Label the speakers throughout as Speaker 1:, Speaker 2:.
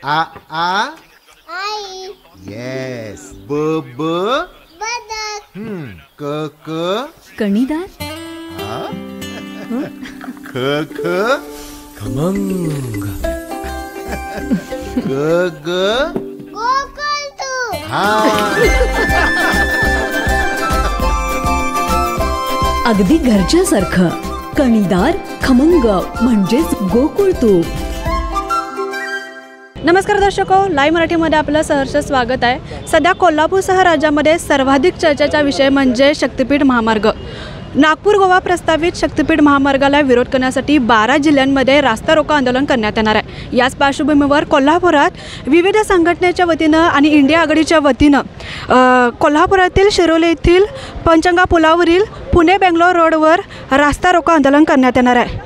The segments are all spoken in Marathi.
Speaker 1: आ
Speaker 2: आई.
Speaker 1: येस. ब ब
Speaker 2: बदक.
Speaker 1: क क
Speaker 3: कणीदार.
Speaker 1: ख ख
Speaker 4: खमंग.
Speaker 1: ग ग
Speaker 2: गोकुळतू.
Speaker 1: हा.
Speaker 3: अगदी घरच्यासारखं. कणीदार खमंग म्हणजेच गोकुळ तूप.
Speaker 5: नमस्कार दर्शको, लाईव्ह मराठीमध्ये आपलं सहर्ष स्वागत आहे. सध्या कोल्हापूरसह राज्यामध्ये सर्वाधिक चर्चेचा विषय म्हणजे शक्तिपीठ महामार्ग. नागपूर गोवा प्रस्तावित शक्तिपीठ महामार्गाला विरोध करण्यासाठी 12 जिल्ह्यांमध्ये रास्ता रोको आंदोलन करण्यात येणार आहे. याच पार्श्वभूमीवर कोल्हापुरात विविध संघटनेच्या वतीनं आणि इंडिया आघाडीच्या वतीनं कोल्हापुरातील शिरोली येथील पंचगंगा पुलावरील पुणे बेंगलोर रोडवर रास्ता रोको आंदोलन करण्यात येणार आहे.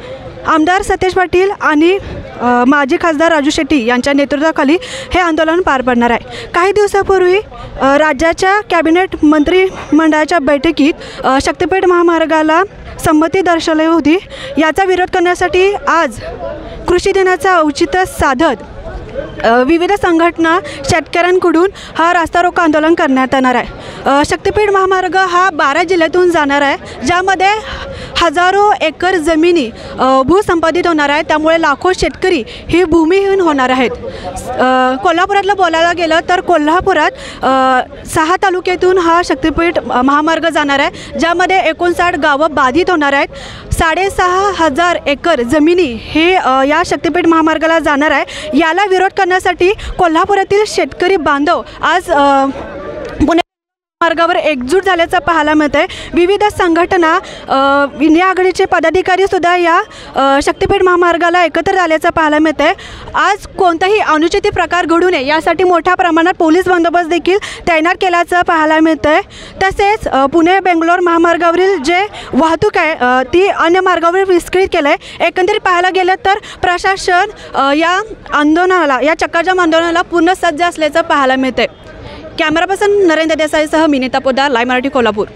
Speaker 5: आमदार सतेज पाटील आणि माजी खासदार राजू शेट्टी यांच्या नेतृत्वाखाली हे आंदोलन पार पडणार आहे. काही दिवसापूर्वी राज्याच्या कॅबिनेट मंत्रिमंडळाच्या बैठकीत शक्तिपीठ महामार्गाला संमती दर्शवली होती. याचा विरोध करण्यासाठी आज कृषी दिनाचं औचित्य साधत विविध संघटना शेतकऱ्यांकडून हा रास्ता रोको आंदोलन करण्यात येणार आहे. शक्तिपीठ महामार्ग हा 12 जिल्ह्यातून जाणार आहे, ज्यामध्ये हजारो एकर जमिनी भूसंपादित होणार आहे. त्यामुळे लाखो शेतकरी ही भूमिहीन होणार आहेत. कोल्हापुरातलं बोलायला गेलं तर कोल्हापुरात 6 तालुक्यातून हा शक्तिपीठ महामार्ग जाणार आहे, ज्यामध्ये 59 गावं बाधित होणार आहेत. 6,500 एकर जमिनी हे या शक्तिपीठ महामार्गाला जाणार आहे. याला विरोध करण्यासाठी कोल्हापुरातील शेतकरी बांधव आज पुणे मार्गावर एकजूट झाल्याचं पाहायला मिळतं आहे. विविध संघटना इंडिया आघाडीचे पदाधिकारीसुद्धा या शक्तिपीठ महामार्गाला एकत्र झाल्याचं पाहायला मिळतं आहे. आज कोणताही अनुचित प्रकार घडू नये यासाठी मोठ्या प्रमाणात पोलीस बंदोबस्त देखील तैनात केल्याचं पाहायला मिळतं आहे. तसेच पुणे बेंगलोर महामार्गावरील जे वाहतूक आहे ती अन्य मार्गावर विस्कळीत केलं आहे. एकंदरीत पाहायला गेलं तर प्रशासन या आंदोलनाला, या चक्काजाम आंदोलनाला पूर्ण सज्ज असल्याचं पाहायला मिळतं आहे. कॅमेरा पर्सन नरेंद्र देसाईसह मी नीता पोद्दार, लाईव्ह मराठी कोल्हापूर.